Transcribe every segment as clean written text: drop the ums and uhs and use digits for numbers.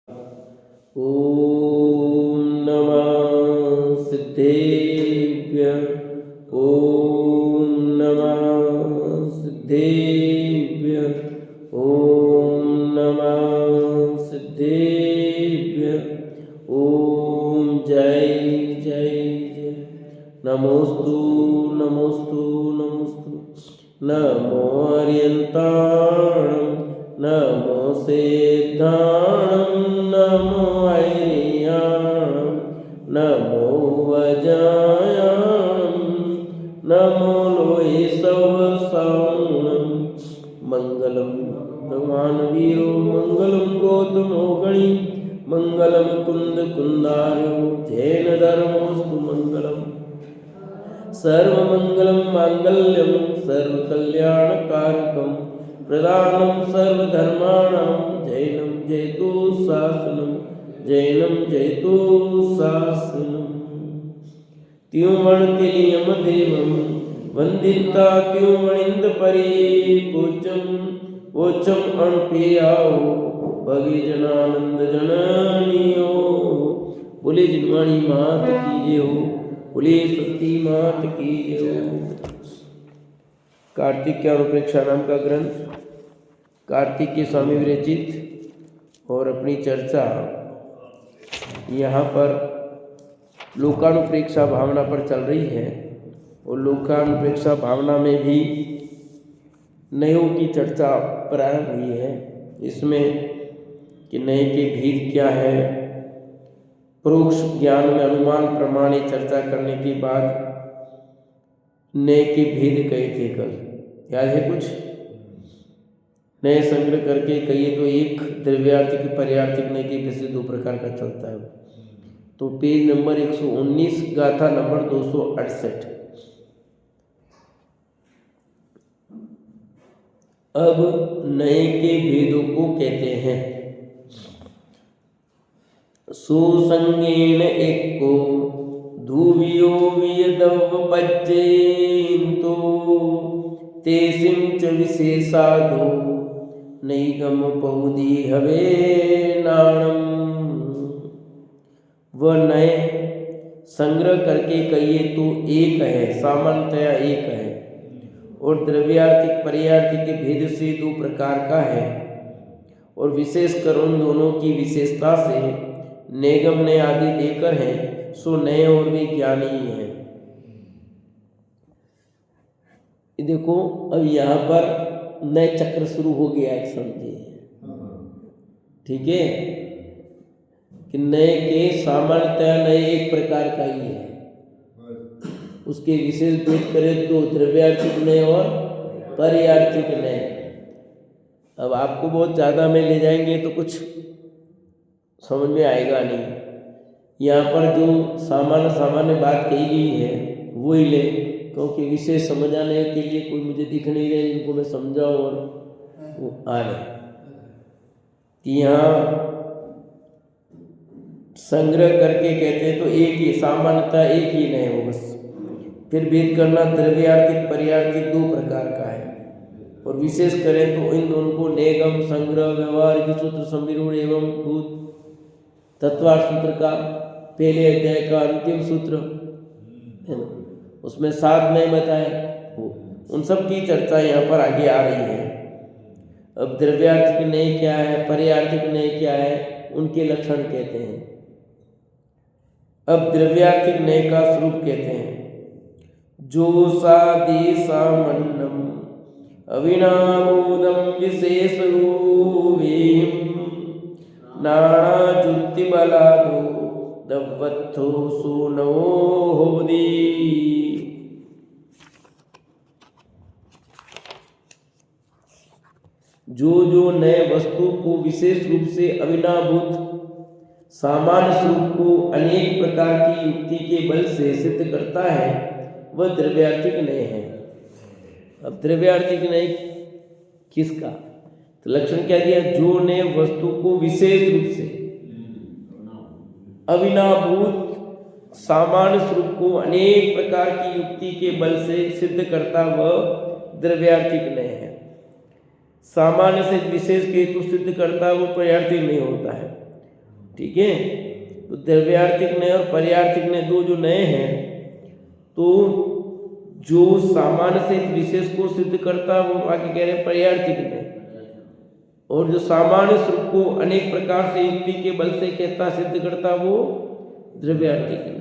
ॐ नमः सिद्धेभ्यः। ॐ नमः सिद्धेभ्यः। ॐ नमः सिद्धेभ्यः। ॐ जय जय जय। नमोस्तु नमोस्तु नमोस्तु। नमो अर्यन्ताणं नमो सिद्धाणं नमो ऐर्याणं नमो वजायाणं नमो लोहिसवसाणं। मंगलम भगवान वीरो मंगलम गौतमो गणी मंगलम कुंद कुंदार्यो जैन धर्मोस्तु मंगलम। सर्वमंगलम मांगल्यम सर्वकल्याणकारकम प्रदानं सर्वधर्माणां जैनं जयतु शासनं जैनं जयतु शासनं। त्युमणतिलियम देवं वंदिता त्युमणिंद परिपूजं ओचम अणुप्रियाओ भगे जनानंद जननियो। बोले जिनवाणी मात की जय हो। बोले सती मात की जय हो। कार्तिक के अनुप्रेक्षा नाम का ग्रंथ कार्तिक के स्वामी विरचित और अपनी चर्चा यहाँ पर लोकानुप्रेक्षा भावना पर चल रही है। और लोकानुप्रेक्षा भावना में भी नयों की चर्चा प्रारंभ हुई है। इसमें कि नए के भेद क्या है, परोक्ष ज्ञान में अनुमान प्रमाण चर्चा करने के बाद नए के भेद कहे थे कल, याद है कुछ? नए संग्रह करके कहिए तो एक द्रव्यार्थिक पर्यार्थिक नए के विषय दो प्रकार का चलता है। तो पेज नंबर 119 गाथा नंबर 268। अब नए के भेदों को कहते हैं। सुसंगेन एको धूवियो वियदवपज्जेन्तु तेसिं च विशेषादो नैगम पौदी हवे नाणम। वह नए संग्रह करके कहिए तो एक है, सामान्यतया एक है, और द्रव्यार्थिक पर्यार्थिक के भेद से दो प्रकार का है। और विशेषकर उन दोनों की विशेषता से नेगम ने आदि देकर हैं, सो नए और वे ज्ञानी हैं। देखो अब यहाँ पर नए चक्र शुरू हो गया है, समझिए, ठीक है? कि नए के सामान्यतः नए एक प्रकार का ही है, उसके विशेष भेद करें तो द्रव्यार्थिक नए और पर्यार्थिक नए। अब आपको बहुत ज़्यादा में ले जाएंगे तो कुछ समझ में आएगा नहीं। यहाँ पर जो सामान्य बात कही गई है वो ही ले, क्योंकि विशेष समझाने के लिए कोई मुझे दिख नहीं रहे जिनको मैं समझाऊँ और वो आ रहे। यहाँ संग्रह करके कहते हैं तो एक ही, सामान्यतः एक ही नहीं हो बस। फिर भेद करना द्रव्यार्थिक पर्यार्थिक दो प्रकार का है। और विशेष करें तो इन दोनों को नेगम संग्रह व्यवहारिक सूत्र संविरूढ़ एवं भूत तत्वार्थ सूत्र का पहले अध्याय का अंतिम सूत्र है ना, उसमें 7 नए बताए, उन सब की चर्चा यहाँ पर आगे आ रही है। अब द्रव्यार्थिक नए क्या है, पर्यार्थिक नए क्या है, उनके लक्षण कहते हैं। अब द्रव्यार्थिक नए का स्वरूप कहते हैं। जो सादि सामन्नम अविनामोदम विशेष रूपीम नाना जुक्ति बलादो दवत्थो सुनो होदी। जो नए वस्तु को विशेष रूप से अविनाभूत सामान्य स्वरूप को अनेक प्रकार की युक्ति के बल से सिद्ध करता है, वह द्रव्यार्थिक नए है। अब द्रव्यार्थिक नए किसका? तो लक्षण क्या दिया? जो नए वस्तु को विशेष रूप से अविनाभूत सामान्य स्वरूप को अनेक प्रकार की युक्ति के बल से सिद्ध करता, वह द्रव्यार्थिक नए है। सामान्य से विशेष के हेतु सिद्ध करता वो पर्यार्थी नहीं होता है। ठीक है। तो द्रव्यार्थिक नय और पर्यार्थिक नय दो जो नए हैं, तो जो सामान्य से विशेष को सिद्ध करता है वो आगे कह रहे हैं पर्यार्थिक नय, और जो सामान्य स्वरूप को अनेक प्रकार से युक्ति के बल से कहता सिद्ध करता वो द्रव्यार्थिक नय।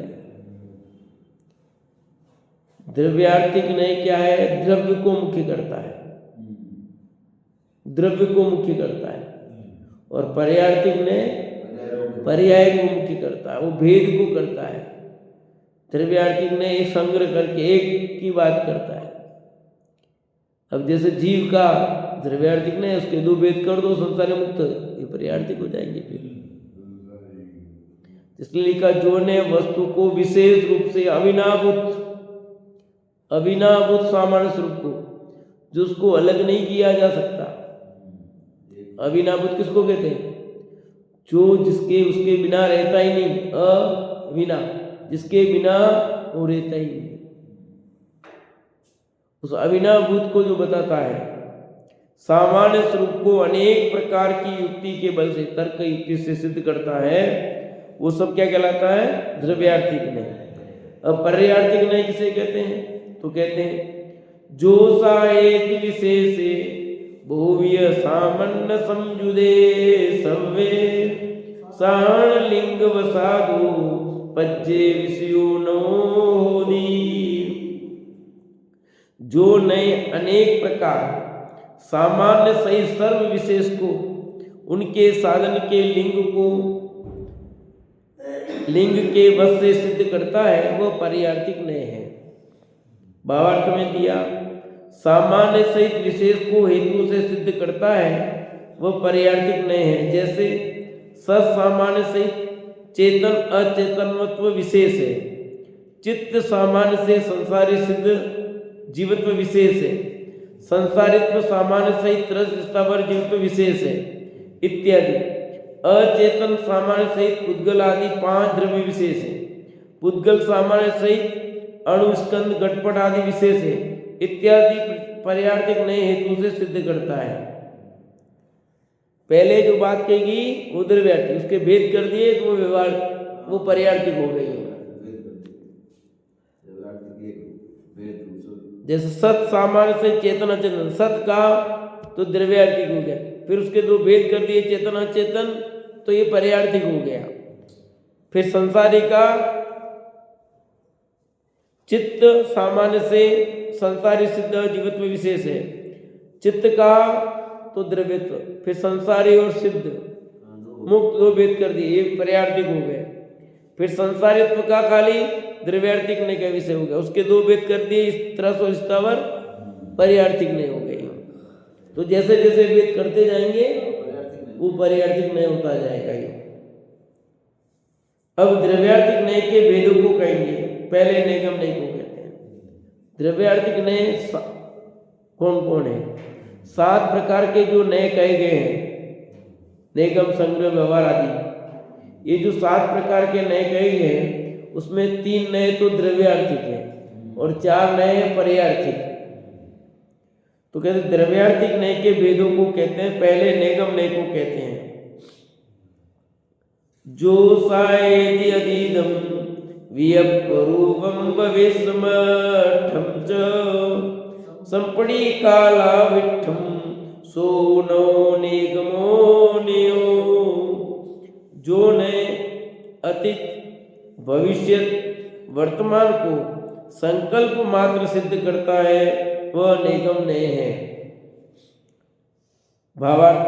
द्रव्यार्थिक नय क्या है? द्रव्य को मुख्य करता है, द्रव्य को मुख्य करता है। और पर्यार्थिक नय पर्याय को मुख्य करता है, वो भेद को करता है। द्रव्यार्थिक नय एक संग्रह करके एक की बात करता है। अब जैसे जीव का द्रव्यार्थिक नय, उसके दो भेद कर दो, संसार मुक्त, ये पर्यार्थिक हो जाएंगे। फिर इसलिए लिखा जो ने वस्तु को विशेष रूप से अभिनाभूत सामान्य स्वरूप को, जो उसको अलग नहीं किया जा सकता। अभिनाभूत किसको कहते हैं? जो जिसके उसके बिना रहता ही नहीं, अविना, जिसके बिना वो रहता ही नहीं, उस अभिनाभूत को जो बताता है। सामान्य स्वरूप को अनेक प्रकार की युक्ति के बल से, तर्क युक्ति से सिद्ध करता है, वो सब क्या कहलाता है? द्रव्यार्थिक नय। अब पर्यार्थिक नय किसे कहते हैं? तो कहते हैं जो साहेत विशेषे बहुवीय सामान्य समझुदे सव्वे साण लिंग वसादो पज्जे विषयो नोदी। जो नए अनेक प्रकार सामान्य सही सर्व विशेष को उनके साधन के लिंग के वश से सिद्ध करता है, वह पर्यार्थिक नय है। भावार्थ में दिया सामान्य सहित विशेष को हेतु से सिद्ध करता है, वह पर्यार्थिक नय है। जैसे ससामान्य सहित चेतन अचेतनत्व विशेष है, चित्त सामान्य से संसारी सिद्ध जीवत्व विशेष है, संसारित्व सामान्य सहित रस स्थावर जीवत्व विशेष है इत्यादि। अचेतन सामान्य सहित पुद्गल आदि 5 द्रव्य विशेष है, पुद्गल सामान्य सहित अणु स्कंद घटपट आदि विशेष है इत्यादि पर्यार्थिक नए हेतु से सिद्ध करता है। पहले जो बात कहेगी वो द्रव्यार्थिक, उसके भेद कर दिए तो वो व्यवहार, वो पर्यार्थिक हो गई। जैसे सत सामान्य से चेतन अचेतन, सत का तो द्रव्यार्थिक हो गया, फिर उसके दो भेद कर दिए चेतन अचेतन, तो ये पर्यार्थिक हो गया। फिर संसारी का चित्त सामान्य से संसारी सिद्ध जीवत्व विशेष है, चित्त का तो द्रव्यत्व, फिर संसारी और सिद्ध मुक्त दो भेद कर दिए, ये पर्यार्थिक हो गए। फिर संसारित्व का खाली द्रव्यार्थिक नय का विषय हो गया, उसके दो भेद कर दिए, इस तरह से स्थावर पर्यार्थिक नय हो गई। तो जैसे जैसे भेद करते जाएंगे वो पर्यार्थिक नय होता जाएगा। ये अब द्रव्यार्थिक नय के भेदों को कहेंगे। पहले निगम नय को कहते हैं। द्रव्यार्थिक नय कौन कौन है? 7 प्रकार के जो नय कहे गए हैं, निगम संग्रह व्यवहार आदि, ये जो 7 प्रकार के नय कहे गए हैं उसमें 3 नय तो द्रव्यार्थिक है और 4 नय पर्यार्थिक। तो कहते द्रव्यार्थिक नय के भेदों को कहते हैं, पहले निगम नय को कहते हैं। जो सायेदि अधीदम वियपरूपम भवेस्मठम च संपड़ी काला विठम सोनो निगमो नियो। जो नय अतीत भविष्य वर्तमान को संकल्प मात्र सिद्ध करता है वह निगम नय है। भावार्थ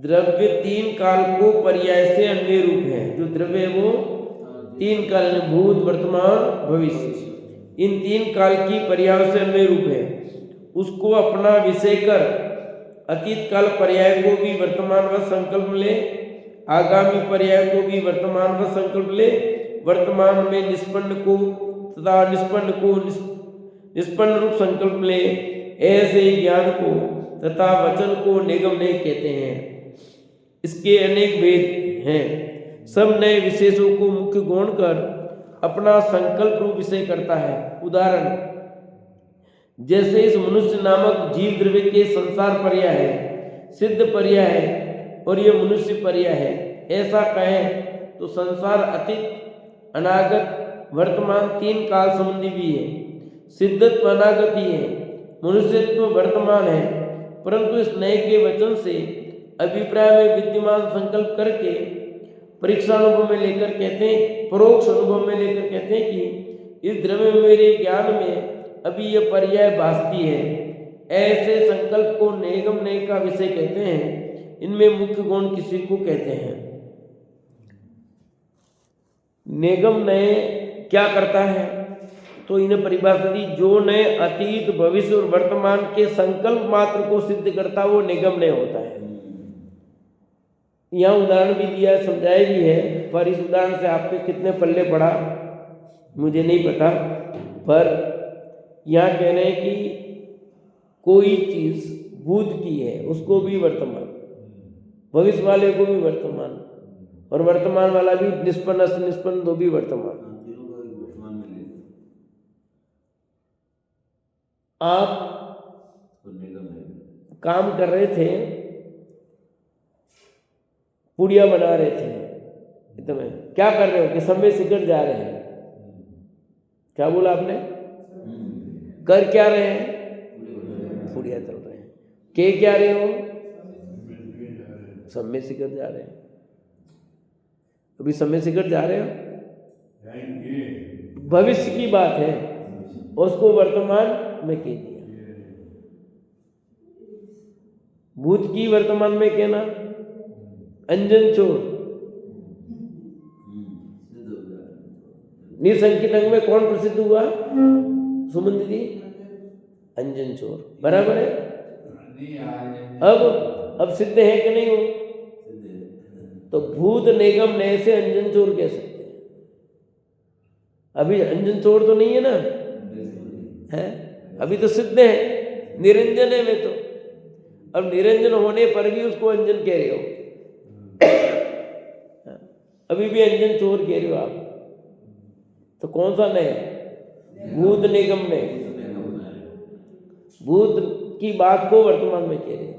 द्रव्य 3 काल को पर्याय से अन्य रूप है। जो द्रव्य है वो 3 काल, भूत वर्तमान भविष्य, इन 3 काल की पर्याय से अन्य रूप है। उसको अपना विषय कर अतीत काल पर्याय को भी वर्तमान व संकल्प ले, आगामी पर्याय को भी वर्तमान व संकल्प ले, वर्तमान में निष्पन्न को तथा निष्पन्न को निष्पन्न रूप संकल्प ले। ऐसे ज्ञान को तथा वचन को निगम नय कहते हैं। इसके अनेक भेद हैं, सब नए विशेषों को मुख्य गौण कर अपना संकल्प रूप विषय करता है। उदाहरण जैसे इस मनुष्य नामक जीव द्रव्य के संसार पर्याय है, सिद्ध पर्याय है और यह मनुष्य पर्याय है। ऐसा कहें तो संसार अतीत अनागत वर्तमान तीन काल संबंधी भी है। सिद्धत्व अनागत ही है, मनुष्यत्व वर्तमान है, परंतु इस नए के वचन से अभिप्राय में विद्यमान संकल्प करके परीक्षा अनुभव में लेकर कहते हैं, परोक्ष अनुभव में लेकर कहते हैं कि इस द्रव्य में मेरे ज्ञान में अभी यह पर्याय भासती है। ऐसे संकल्प को नेगम नय का विषय कहते हैं। इनमें मुख्य गुण किसी को कहते हैं। नेगम नय क्या करता है तो इन्हें परिभाषा दी, जो नए अतीत भविष्य और वर्तमान के संकल्प मात्र को सिद्ध करता वो निगम नय होता है। यहाँ उदाहरण भी दिया, समझाया भी है, पर इस उदाहरण से आपके कितने पल्ले पड़ा मुझे नहीं पता, पर यहाँ कह रहे हैं कि कोई चीज भूत की है उसको भी वर्तमान, भविष्य वाले को भी वर्तमान, और वर्तमान वाला भी निष्पन्न निष्पन्न दो भी वर्तमान। आप काम कर रहे थे, पुड़िया बना रहे थे, इतने क्या कर रहे हो कि समय सिकट जा रहे हैं। क्या बोला आपने? कर क्या रहे हैं? पुड़िया चल रहे हैं। के क्या रहे हो? समय सिकट जा रहे हैं। अभी समय सिकट जा रहे हो, भविष्य की बात है, उसको वर्तमान में कह दिया। भूत की वर्तमान में कहना, अंजन चोर निसंकित अंग में कौन प्रसिद्ध हुआ? सुमन दीदी, अंजन चोर, बराबर है। अब सिद्ध है कि नहीं हो? तो भूत निगम नए से अंजन चोर कह सकते हैं। अभी अंजन चोर तो नहीं है ना, है अभी तो सिद्ध है, निरंजन है वे तो। अब निरंजन होने पर भी उसको अंजन कह रहे हो, अभी भी अंजन चोर कह रहे हो आप, तो कौन सा नए? भूत निगम नए, भूत की बात को वर्तमान में कह रहे हो।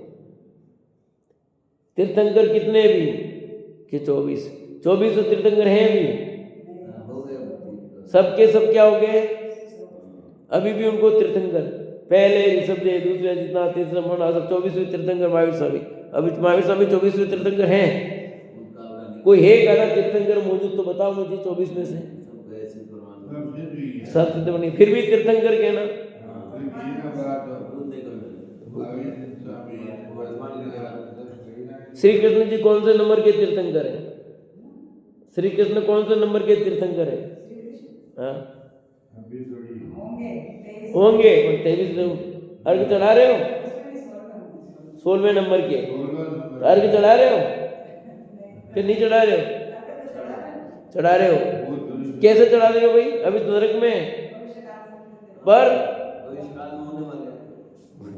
तीर्थंकर कितने भी कि 24 तो तीर्थंकर हैं भी, सबके सब क्या हो गए? अभी भी उनको तीर्थंकर, पहले ऋषभदेव, दूसरे जितना तीसरा मोहन, सब 24वें तीर्थंकर महावीर स्वामी। अभी महावीर स्वामी 24वें तीर्थंकर हैं। कोई है कहना तीर्थंकर मौजूद तो बताओ मुझे 24 में से। सब सिद्ध बनी, फिर भी तीर्थंकर कहना। श्री कृष्ण जी कौन से नंबर के तीर्थंकर है? श्री कृष्ण कौन से नंबर के तीर्थंकर है? हाँ होंगे, और 23 अर्घ चढ़ा रहे हो, 16वें नंबर के अर्घ चढ़ा रहे हो कि नहीं चढ़ा रहे हो? चढ़ा रहे हो। कैसे चढ़ा रहे हो भाई? अभी तो नरक में, पर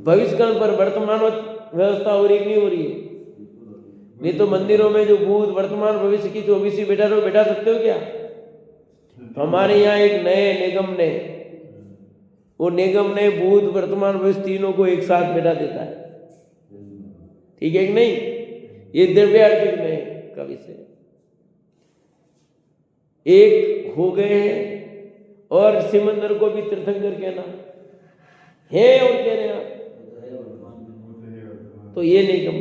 भविष्य काल पर वर्तमान व्यवस्था हो रही नहीं हो रही है? नहीं तो मंदिरों में जो भूत वर्तमान भविष्य की 24 बैठा सकते हो क्या? तो हमारे यहाँ एक नए निगम ने, वो निगम ने भूत वर्तमान भविष्य तीनों को एक साथ बैठा देता है। ठीक है कि नहीं? ये द्रव्यार्थिक नए का विषय एक हो गए हैं। और सिमंदर को भी तीर्थंकर कहना है, और कह रहे हैं तो ये निगम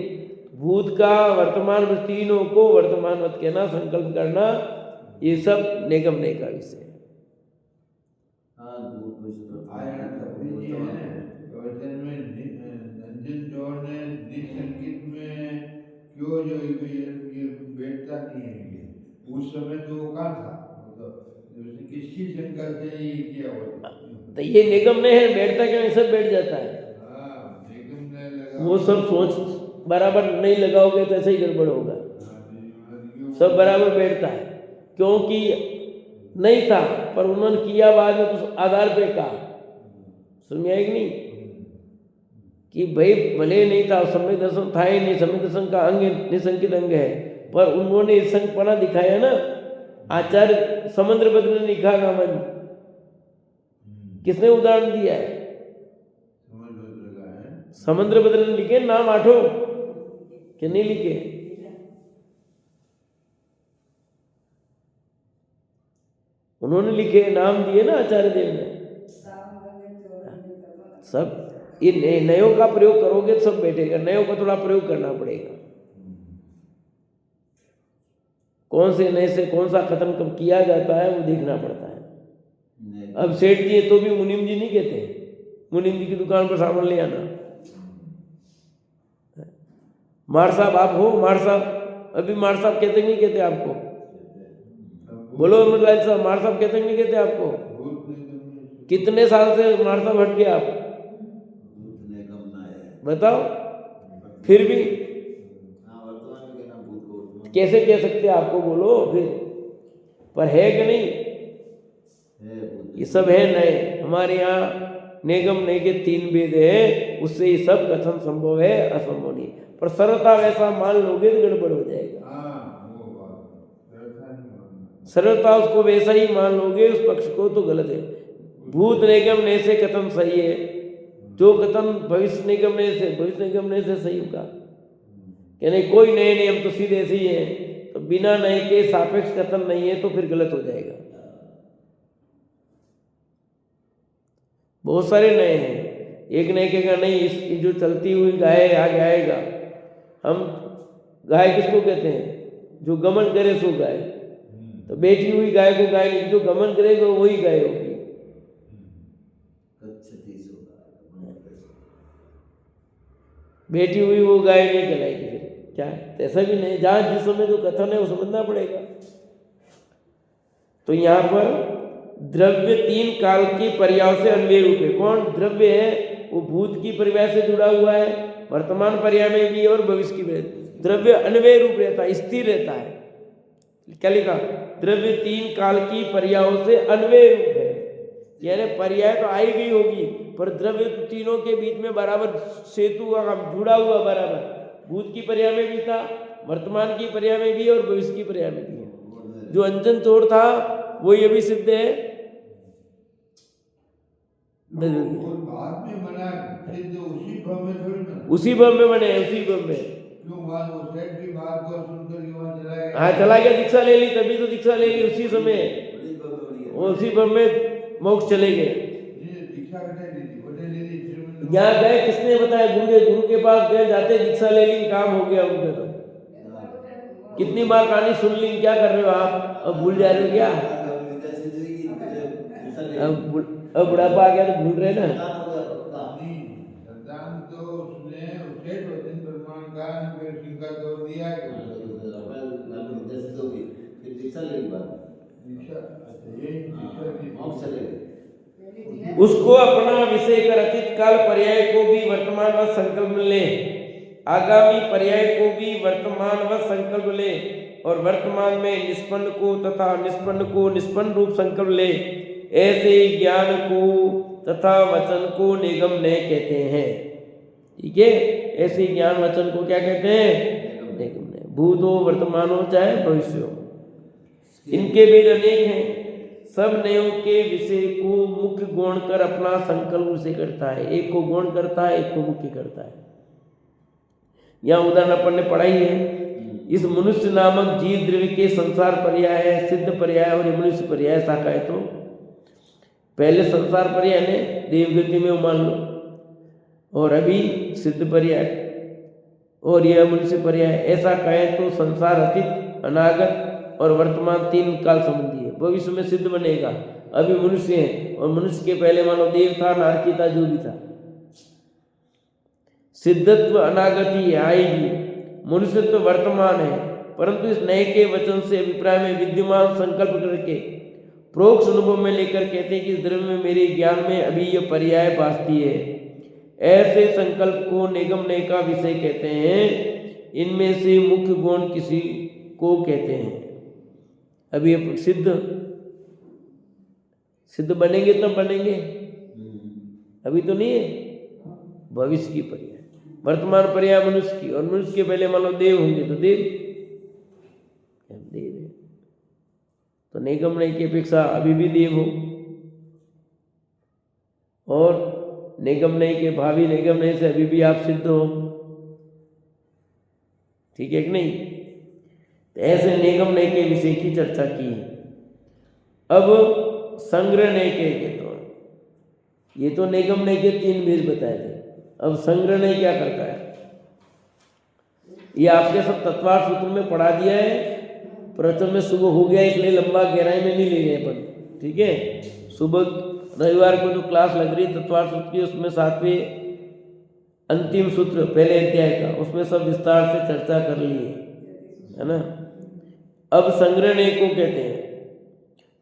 भूत का वर्तमान तीनों को वर्तमान मत कहना, संकल्प करना, ये सब निगम नय का विषय है। नंजन चौर ने निसंकित में क्यों जो ये बैठता नहीं है, ये उस समय तो वो कहाँ था, मतलब उसने किसकी शंका से ये किया वो? तो ये निगम नय है, बैठता क्या? सब बैठ जाता है। निगम नय लगा, वो सब सोच बराबर नहीं लगाओगे तो ऐसे ही गड़बड़ होगा। सब बराबर बैठता है, क्योंकि नहीं था पर उन्होंने किया बाद में तो आधार पे कहा। समझ में आएगी नहीं कि भाई भले नहीं था, समय दर्शन था ही नहीं, समय दर्शन का अंग निसंकित अंग है, पर उन्होंने संकपना दिखाया ना। आचार्य समुद्र बद्र ने लिखा नामन, किसने उदाहरण दिया है? समुद्र बद्र ने लिखे नाम 8 कि नहीं लिखे? उन्होंने लिखे, नाम दिए ना आचार्य देव ने। सब ये नयों का प्रयोग करोगे तो सब बैठेगा, नयों का थोड़ा प्रयोग करना पड़ेगा। कौन से नए से कौन सा खत्म कब किया जाता है वो देखना पड़ता है। अब सेठ जी तो भी मुनीम जी नहीं कहते, मुनीम जी की दुकान पर सामान ले आना। मार साहब आप हो, मार साहब, अभी मार साहब कहते नहीं कहते आपको? बोलो अमरलाल साहब, मार साहब कहते नहीं कहते आपको? कितने साल से मार साहब हट गए आप बताओ? फिर भी कैसे कह सकते आपको? बोलो फिर। पर है कि नहीं? ये सब है नए। हमारे यहाँ निगम नए के 3 वेद है, उससे ये सब कथन संभव है, असंभव नहीं। पर सरलता वैसा मान लोगे तो गड़बड़ हो जाएगा। सरलता उसको वैसा ही मान लोगे उस पक्ष को तो गलत है। भूत निगम नए से कथन सही है, जो कथन भविष्य निगम नए से, भविष्य निगम नए से सही होगा। यानी कोई नए नियम तो सीधे ऐसे ही है, तो बिना नए के सापेक्ष कथन नहीं है तो फिर गलत हो जाएगा। बहुत सारे नए हैं, एक नए कहेगा नहीं इसकी जो चलती हुई गाय आगे आएगा। हम गाय किसको कहते हैं? जो गमन करे सो गाय। तो बैठी हुई गाय को गाय नहीं, जो गमन करेगा वही गाय होगी। बैठी हुई वो गाय नहीं कहलाएगी। फिर क्या है? ऐसा भी नहीं, जहाँ जिस समय जो कथन है वो समझना पड़ेगा। तो यहाँ पर द्रव्य 3 काल की पर्याय से अन्वय रूप है। कौन द्रव्य है? वो भूत की पर्याय से जुड़ा हुआ है, वर्तमान पर्याय में भी और भविष्य की पर्याय। द्रव्य अन्वय रूप रहता है, स्थिर रहता है। क्या लिखा? द्रव्य 3 काल की पर्यायों से अन्वय रूप है, यानी पर्याय तो आई गई होगी पर द्रव्य तीनों के बीच में बराबर सेतु का काम जुड़ा हुआ बराबर। भूत की पर्याय में भी था, वर्तमान की पर्याय में भी और भविष्य की पर्याय में भी है। जो अंजन चोर था वो ये भी सिद्ध है, बाद में मना सिद्ध उसी भव में थोड़ी मना, उसी भव में बने, उसी भव में। क्यों वहाँ वो सेठ की बात को सुनकर के वहाँ चला गया? हाँ चला गया, दीक्षा ले ली, तभी तो दीक्षा ले ली उसी समय, उसी भव में मोक्ष चले गए। दीक्षा ले ली। यहाँ गए, किसने बताया? गुरु के पास गए, जाते दीक्षा ले ली, काम हो गया उनके। तो कितनी बार कहानी सुन ली, क्या कर रहे हो आप? अब भूल जा रहे हो क्या? अब बुढ़ापा आ गया तो भूल रहे ना। तो उसने सेठ वचन ब्रह्मांड का फिर सिंह का तोड़ दिया उसको अपना विषय कर अतीत काल पर्याय को भी वर्तमान व संकल्प ले, आगामी पर्याय को भी वर्तमान व संकल्प ले, और वर्तमान में निष्पन्न को तथा निष्पन्न को निष्पन्न रूप संकल्प ले। ऐसे ज्ञान को तथा वचन को निगम नए कहते हैं। ठीक है, ऐसे ज्ञान वचन को क्या कहते हैं? निगम नए। भूत हो, वर्तमान हो, चाहे भविष्य हो, इनके भेद अनेक हैं। सब नयों के विषय को मुख्य गौण कर अपना संकल्प उसे करता है। एक को गौण करता है, एक को मुख्य करता है। यहाँ उदाहरण अपन ने पढ़ाई है। इस मनुष्य नामक जीव द्रव्य के संसार पर्याय है, सिद्ध पर्याय और मनुष्य पर्याय शाखा है। तो पहले संसार पर्याय ने देवगति में मान लो, और अभी सिद्ध पर्याय और यह मनुष्य पर्याय। ऐसा कहें तो संसार अतीत, अनागत और वर्तमान 3 काल संबंधी है। भविष्य में सिद्ध बनेगा, अभी मनुष्य है, और मनुष्य के पहले मानो देव था, नारकी था, जो भी था। सिद्धत्व अनागति आएगी, मनुष्यत्व वर्तमान है, परंतु इस नए के वचन से अभिप्राय में विद्यमान संकल्प करके प्रोक्ष अनुभव में लेकर कहते हैं कि इस द्रव्य में मेरे ज्ञान में अभी यह पर्याय भासती है। ऐसे संकल्प को निगम नए का विषय कहते हैं। इनमें से मुख्य गुण किसी को कहते हैं। अभी सिद्ध बनेंगे तब बनेंगे, अभी तो नहीं है। भविष्य की पर्याय, वर्तमान पर्याय मनुष्य की, और मनुष्य के पहले मान लो देव होंगे तो देव है। तो निगम नए की अपेक्षा अभी भी देव हो, और निगम नए के भावी निगम नए से अभी भी आप सिद्ध हो। ठीक है कि नहीं? तो ऐसे निगम नए के विषय की चर्चा की। अब संग्रह नैके के तो ये तो निगम नैके 3 भेद बताए थे। अब संग्रह नैके क्या करता है, ये आपके सब तत्वार्थ सूत्र में पढ़ा दिया है। प्रथम में सुबह हो गया इसलिए लंबा गहराई में नहीं ले गए अपन, ठीक है। सुबह रविवार को जो क्लास लग रही तत्वार्थ सूत्र की, उसमें 7वें अंतिम सूत्र पहले अध्याय का, उसमें सब विस्तार से चर्चा कर लिए, है ना। अब संग्रह नैको कहते हैं,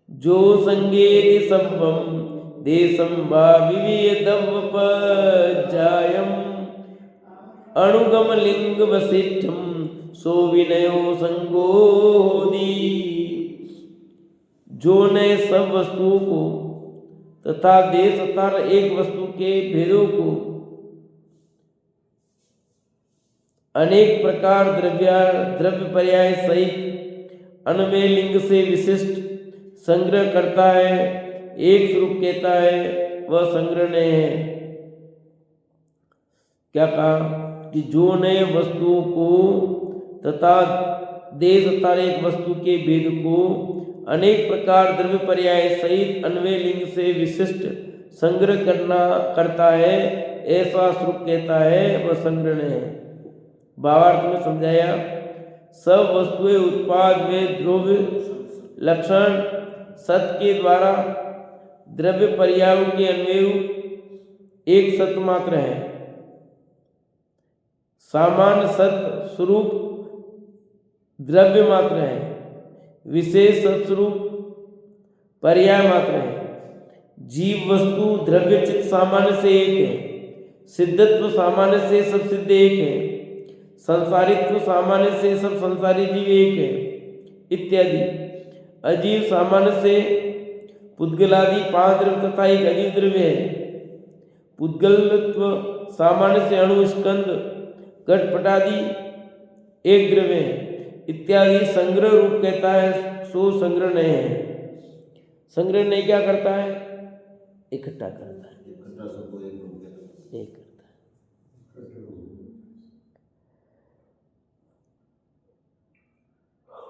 जो संगेति सर्वम देशम वा विविधवपजायम अणुगम लिंग वसिष्ठम सो विनयो संगोदी। जो ने सब वस्तुओं को तथा देश तथा एक वस्तु के भेदों को अनेक प्रकार द्रव्य पर्याय सहित अन्वय लिंग से विशिष्ट संग्रह करता है, एक स्वरूप कहता है, वह संग्रहणीय है। क्या कहा कि जो नए वस्तुओं को तथा देश तथा एक वस्तु के भेद को अनेक प्रकार द्रव्य पर्याय सहित अन्वय लिंग से विशिष्ट संग्रह करता है, ऐसा स्वरूप कहता है, वह संग्रहणीय है। भावार्थ में समझाया, सब वस्तुएं उत्पाद में द्रव्य लक्षण सत के द्वारा द्रव्य पर्यायों के अन्वय एक सत मात्र है। सामान्य सत स्वरूप द्रव्य मात्र है, विशेष सत स्वरूप पर्याय मात्र है। जीव वस्तु द्रव्य चित्त सामान्य से एक है, सिद्धत्व सामान्य से सब सिद्ध एक है, संसारित्व सामान्य से सब संसारी जीव एक है इत्यादि। अजीव सामान्य से पुद्गलादि 5 द्रव्य तथा एक अजीव द्रव्य है। पुद्गलत्व सामान्य से अणु स्कंद घटपटादि एक द्रव्य है इत्यादि। संग्रह रूप कहता है, सो संग्रह नहीं है। संग्रह नहीं क्या करता है, इकट्ठा करता है, एक करता है।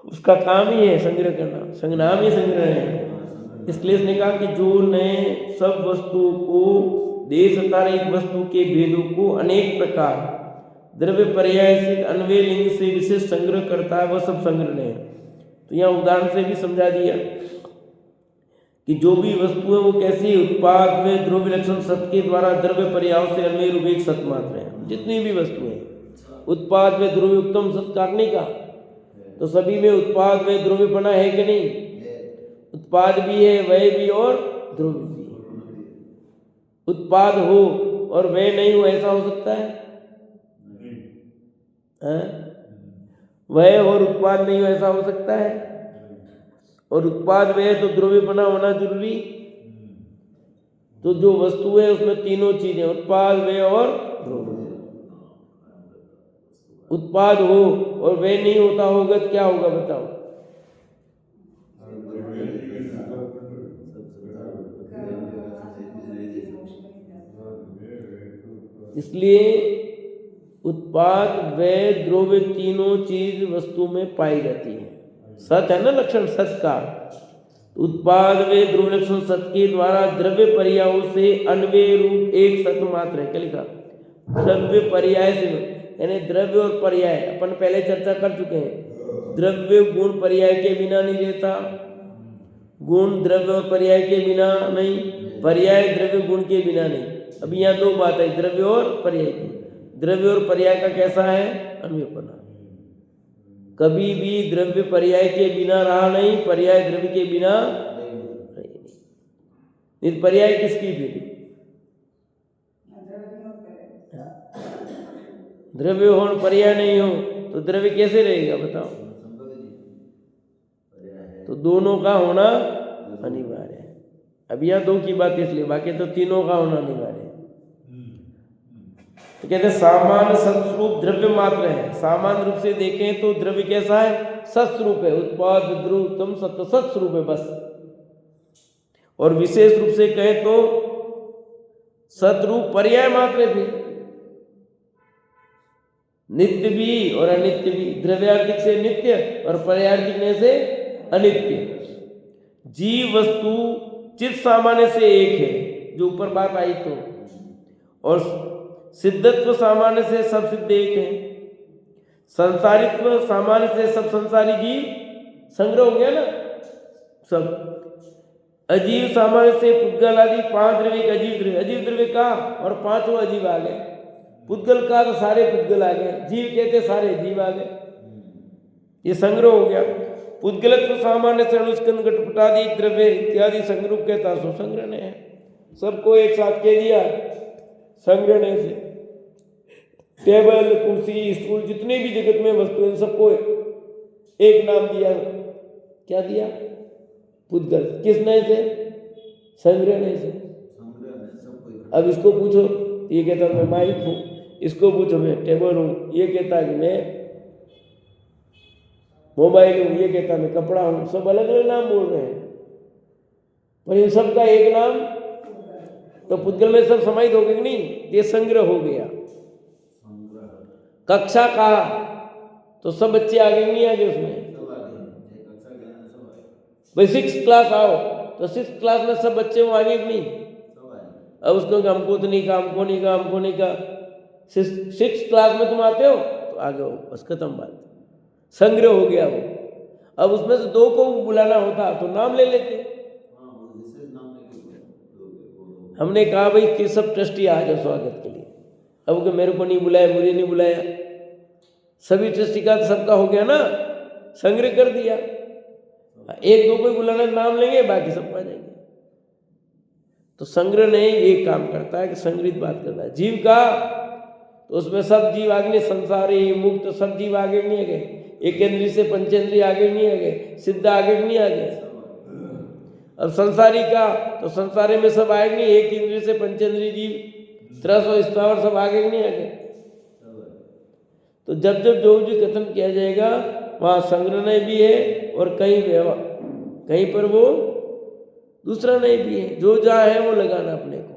उसका काम ही है संग्रह करना, संग्राम ही संग्रह है। इसलिए इसने कहा कि जो नए सब वस्तुओं को देश तथा एक वस्तु के भेदों को अनेक प्रकार द्रव्य पर्याय से अन्वय लिंग से विशेष संग्रह करता है, वह सब संग्रह है। तो यहाँ उदाहरण से भी समझा दिया कि जो भी वस्तु है वो कैसी उत्पाद में द्रव्य लक्षण सत के द्वारा द्रव्य पर्यायों से अन्वय रूप एक सत मात्र है। जितनी भी वस्तुएं उत्पाद में द्रव्य उत्तम सत काटने का, तो सभी में उत्पाद में द्रव्य बना है कि नहीं? उत्पाद भी है, वय भी और द्रव्य भी है। उत्पाद हो और वय नहीं हो, ऐसा हो सकता है? वय और उत्पाद नहीं हो, ऐसा हो सकता है? और उत्पाद वय तो द्रव्य बना होना जरूरी। तो जो वस्तु है उसमें तीनों चीजें, उत्पाद वय और द्रव्य। उत्पाद हो और वय नहीं होता होगा तो क्या होगा बताओ? इसलिए उत्पाद वय द्रव्य तीनों चीज वस्तु में पाई जाती है। सत है ना लक्षण सत का। उत्पाद वय द्रव्य लक्षण सत के द्वारा द्रव्य पर्यायों से अन्वय रूप एक सत मात्र है। क्या लिखा? द्रव्य पर्याय से, यानी द्रव्य और पर्याय अपन पहले चर्चा कर चुके हैं। द्रव्य गुण पर्याय के बिना नहीं रहता, गुण द्रव्य और पर्याय के बिना नहीं, पर्याय द्रव्य गुण के बिना नहीं। अब यहाँ दो बात है, द्रव्य और पर्याय की। द्रव्य और पर्याय का कैसा है? अन्वयपना। कभी भी द्रव्य पर्याय के बिना रहा नहीं, पर्याय द्रव्य के बिना नहीं। पर्याय किसकी फिर? द्रव्य हो पर्याय नहीं हो तो द्रव्य कैसे रहेगा बताओ? तो दोनों का होना अनिवार्य है। अब यहाँ दो की बात इसलिए, बाकी तो तीनों का होना अनिवार्य है। तो कहते हैं सामान्य सत्स्वरूप द्रव्य मात्र है। सामान्य रूप से देखें तो द्रव्य कैसा है? सत्स्वरूप है। उत्पाद द्रव्य उत्तम सत्य सत्स्वरूप है बस। और विशेष रूप से कहें तो सतरूप पर्याय मात्र भी, नित्य भी और अनित्य भी। द्रव्यार्थिक से नित्य और पर्यायार्थिक से अनित्य। जीव वस्तु चित सामान्य से एक है, जो ऊपर बात आई तो, और सिद्धत्व सामान्य से सब सिद्ध एक है, संसारित्व सामान्य से सब संसारी जीव, संग्रह हो गया ना सब। अजीव सामान्य से पुद्गल आदि 5 द्रव्य का अजीव द्रव्य का, और 5 अजीव आ गए। पुद्गल का तो सारे पुद्गल आ गए, जीव कहते सारे जीव आ गए, ये संग्रह हो गया। पुद्गलत्व सामान्य से अनुस्कंद घटपटादि द्रव्य इत्यादि संग्रह कहता सो संग्रहण है। सबको एक साथ कह दिया संग्रहण से। टेबल कुर्सी स्टूल जितने भी जगत में वस्तु हैं सबको एक नाम दिया, क्या दिया? पुद्गल। किस नए से? संग्रहण से। अब इसको पूछो, ये कहता मैं माइक हूँ, इसको पूछो मैं टेबल हूँ, ये कहता कि मैं मोबाइल हूँ, ये कहता मैं कपड़ा हूँ। सब अलग अलग नाम बोल रहे हैं, पर इन सब का एक नाम तो पुद्गल में सब समाहित हो गए कि नहीं? ये संग्रह हो गया। कक्षा का तो सब बच्चे आगे नहीं आगे उसमें, भाई 6th क्लास आओ तो 6th क्लास में सब बच्चे वो आगे नहीं। अब उसको हमको तो नहीं कहा, हमको नहीं कहा, हमको नहीं कहा। 6th क्लास में तुम आते हो तो आगे हो, बस खत्म बात, संग्रह हो गया वो। अब उसमें से 2 को बुलाना होता तो नाम ले लेते। हमने कहा भाई कि सब ट्रस्टी आ जाओ स्वागत के लिए। अब कि मेरे को नहीं बुलाया, मुझे नहीं बुलाया, सभी ट्रस्टी का तो सबका हो गया ना, संग्रह कर दिया। 1-2 को बुलाना, नाम लेंगे, बाकी सब पा जाएंगे। तो संग्रह ने ये काम करता है कि संग्रहित बात करता है। जीव का तो उसमें सब जीव आगे नहीं, संसारी मुक्त सब जीव आगे नहीं आ गए, एकेंद्रीय से पंचेंद्रीय आगे नहीं आ गए, सिद्ध आगे नहीं आ गए। अब संसारी का तो संसारी में सब आएंगे नहीं, एक इंद्रिय से पंचेंद्रीय जीव 300 स्थावर सब आगे नहीं आ गए। तो जब जब जो भी कथन किया जाएगा वहाँ संग्रह भी है, और कहीं पर वो दूसरा नहीं भी है। जो जहाँ है वो लगाना अपने को,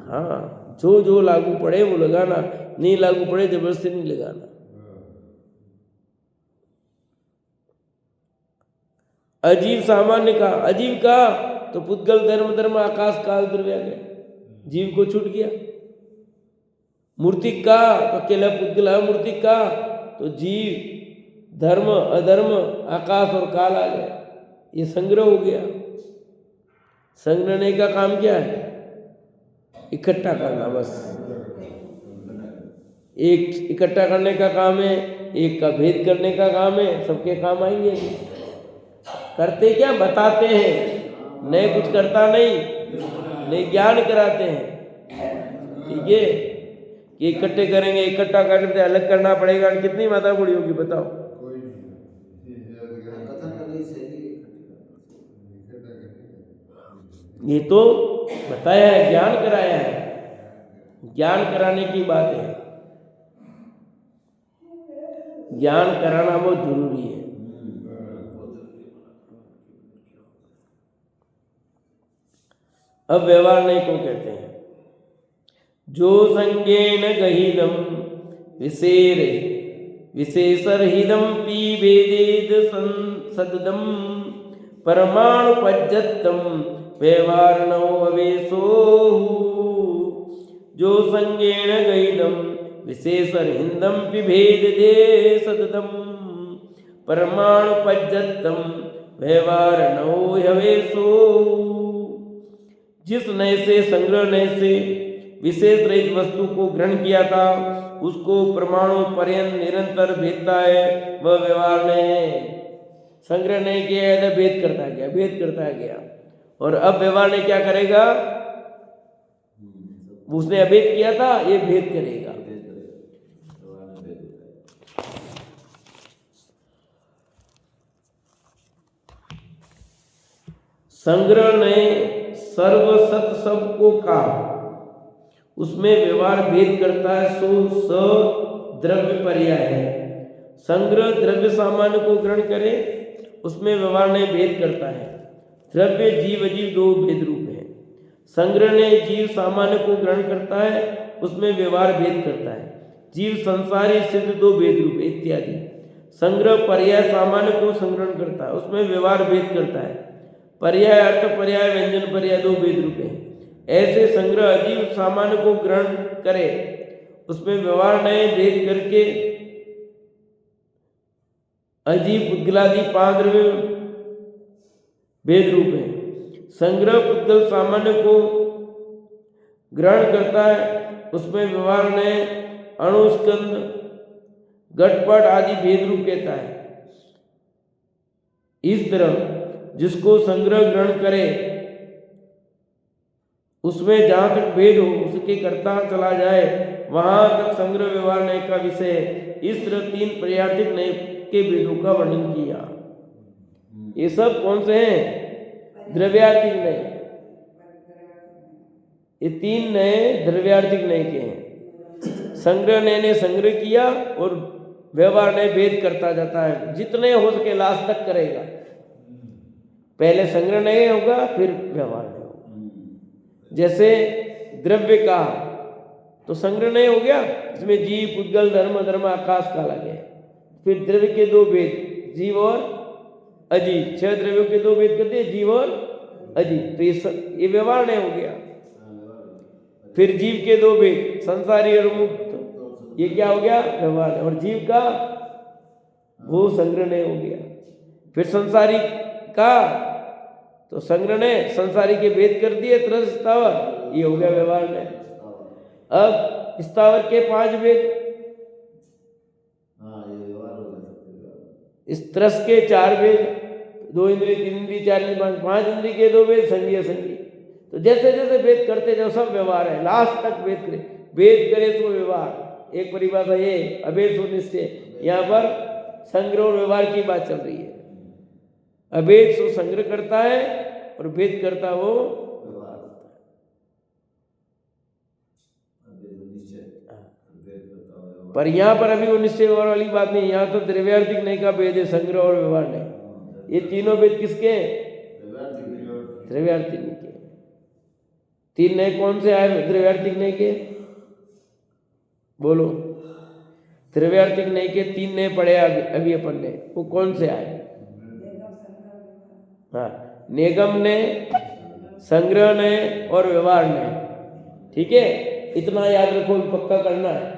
हाँ जो लागू पड़े वो लगाना, नहीं लागू पड़े जबरदस्ती नहीं लगाना। अजीव सामान्य का, अजीव का तो पुद्गल धर्म आकाश काल द्रव्य आ गया, जीव को छूट गया। मूर्तिक का तो अकेला पुद्गल है, मूर्तिक का तो जीव धर्म अधर्म आकाश और काल आ गया, ये संग्रह हो गया। संग्रहने का काम क्या है? इकट्ठा करना, बस एक इकट्ठा करने का काम है, एक का भेद करने का काम है। सबके काम आएंगे। करते क्या? बताते हैं, नए कुछ करता नहीं ज्ञान कराते हैं। ठीक है कि इकट्ठे करेंगे, इकट्ठा करते अलग करना पड़ेगा, कितनी माता बुढ़ी होगी बताओ। ये तो बताया है, ज्ञान कराया है, ज्ञान कराने की बात है। ज्ञान कराना बहुत जरूरी है। अब व्यवहार नहीं को कहते हैं, जो संज्ञेन गहीदम विशेषरहिदम पीभेदेद सददम परमाणु पज्जतम व्यवहारणो अवेशोहु। जो संज्ञेन गहीदम विशेषरहिदम पिभेदे सददम परमाणु पज्जतम व्यवहारणो अवेशोहु। जिस नए से संग्रह नए से विशेष रहित वस्तु को ग्रहण किया था, उसको परमाणु पर्यंत निरंतर भेदता है, वह व्यवहार नहीं है। संग्रह नहीं किया है तो भेद करता गया। और अब व्यवहार ने क्या करेगा? उसने अभेद किया था, ये भेद करेगा। संग्रह ने सर्व सत सब को कहा, उसमें व्यवहार भेद करता है, सो स द्रव्य पर्याय है। संग्रह द्रव्य सामान्य को ग्रहण करे, उसमें व्यवहार ने भेद करता है। द्रव्य जीव अजीव 2 भेद रूप है। संग्रह ने जीव सामान्य को ग्रहण करता है, उसमें व्यवहार भेद करता है। जीव संसारी सिद्ध 2 भेद रूप इत्यादि। संग्रह पर्याय सामान्य को संग्रहण करता है, उसमें व्यवहार भेद करता है। पर्याय अर्थ पर्याय व्यंजन पर्याय 2 भेद रूप हैं। ऐसे संग्रह अजीव सामान्य को ग्रहण करे, उसमें व्यवहार नए भेद करके अजीव पुद्गलादि 5 द्रव्य भेद रूप है। संग्रह पुद्गल सामान्य को ग्रहण करता है, उसमें व्यवहार नए अणु स्कंद घटपट आदि भेद रूप कहता है। इस तरह जिसको संग्रह ग्रहण करे उसमें जहां तक भेद हो उसके करता चला जाए, वहां तक संग्रह व्यवहार नय का विषय है। इस तरह 3 पर्यार्थिक नय के भेदों का वर्णन किया। ये सब कौन से हैं? द्रव्यार्थिक नय। ये 3 नए द्रव्यार्थिक नय के हैं। संग्रह नय ने संग्रह किया और व्यवहार नय भेद करता जाता है, जितने हो सके लास्ट तक करेगा। पहले संग्रह नय होगा, फिर व्यवहार नय होगा। जैसे द्रव्य का तो संग्रह नय हो गया, इसमें जीव पुद्गल धर्म धर्म आकाश काला गया। फिर द्रव्य के 2 भेद, जीव और अजीव। 6 द्रव्यों के 2 भेद करते हैं, जीव और अजीव। तो ये व्यवहार नय हो गया। फिर जीव के 2 भेद, संसारी और मुक्त, ये क्या हो गया? व्यवहार। और जीव का वो संग्रह नय हो गया। फिर संसारी का तो संग्रह ने संसारी के भेद कर दिए, त्रस स्थावर, ये हो गया व्यवहार नय। अब स्थावर के 5 भेद, इस त्रस के 4 भेद, 2 इंद्रिय 3 इंद्रिय 4 इंद्रिय 5 इंद्रिय के 2 भेद, संगी असंगी। तो जैसे जैसे भेद करते जाओ सब व्यवहार है, लास्ट तक भेद करे। भेद करे तो व्यवहार। एक परिभाषा ये अभेद सुनिश्चय। यहाँ पर संग्रह और व्यवहार की बात चल रही है। अभेद सो संग्रह करता है और भेद करता वो व्यवहार होता है। पर यहाँ पर अभी वो निश्चय व्यवहार वाली बात नहीं। यहाँ तो द्रव्यार्थिक नय का भेद है, संग्रह और व्यवहार नय। ये तीनों भेद किसके हैं? द्रव्यार्थिक नय के। 3 नय कौन से आए द्रव्यार्थिक नय के? बोलो। द्रव्यार्थिक नय के 3 नय पढ़े अभी अपन ने, वो कौन से आए? हाँ, निगम ने, संग्रह ने और व्यवहार ने। ठीक है, इतना याद रखो, पक्का करना है।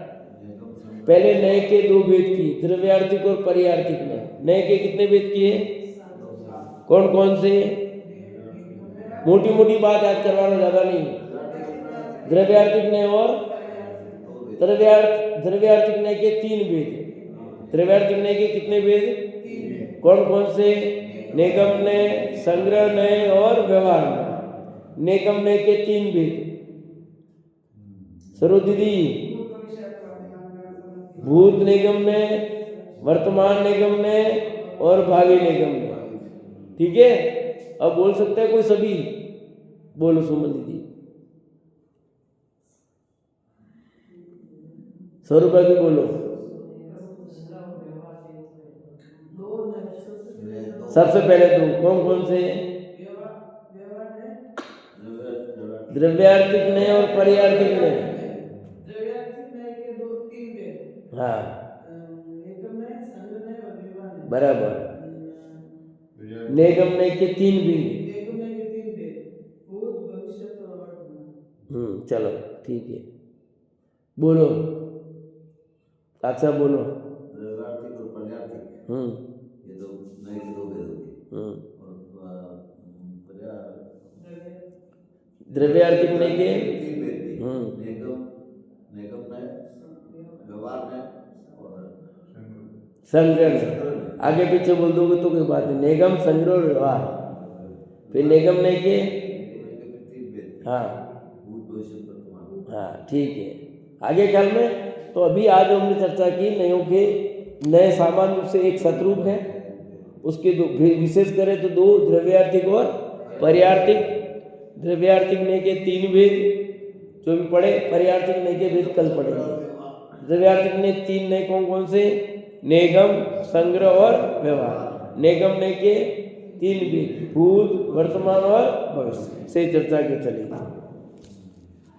पहले नय के 2 भेद की, द्रव्यार्थिक और पर्यार्थिक नय। नय के कितने भेद किए? कौन कौन से? मोटी मोटी बात याद करवाना, ज्यादा नहीं। द्रव्यार्थिक नय और द्रव्यार्थिक नय के 3 भेद। द्रव्यार्थिक नय के कितने भेद? कौन कौन से? निगम ने, संग्रह नय और व्यवहार नय। निगम नय के 3 भेद। सरो दीदी, भूत निगम ने, वर्तमान निगम ने और भावी निगम ने। ठीक है, अब बोल सकते हैं कोई सभी? बोलो सुमन दीदी। 100 रुपये भी बोलो। सबसे पहले 2 कौन कौन से? द्रव्यार्थिक नय और पर्यार्थिक नय। द्रव्यार्थिक नय के 3 भेद। हाँ, निगम नय, संग्रह नय और व्यवहार नय। बराबर। निगम नय के 3 भेद। निगम नय के 3 भेद, भूत, भविष्यत और वर्तमान। चलो ठीक है, बोलो। अच्छा बोलो। द्रव्यार्थिक और पर्यार्थिक, ये 2 नए के 2 भेद हो गए। और द्रव्यार्थिक नय के 3 भेद थे। निगम नय, व्यवहार नय और संग्रह नय। आगे पीछे बोल दोगे तो कोई बात नहीं। निगम, संग्रह और व्यवहार। फिर निगम नय के 3 भेद। हाँ भूत, भविष्य, वर्तमान। हाँ ठीक है, आगे ख्याल में। तो अभी आज हमने चर्चा की नयों के। नए सामान्य रूप से एक सतरूप है, उसके 2 विशेष करें तो 2 द्रव्यार्थिक और पर्यार्थिक। द्रव्यार्थिक नय के 3 भेद जो भी पढ़े, पर्यार्थिक नय के भेद कल पढ़ेंगे। द्रव्यार्थिक नय 3 नय कौन कौन से? निगम, संग्रह और व्यवहार। निगम नय के 3 भेद, भूत, वर्तमान और भविष्य से चर्चा के चलेगी।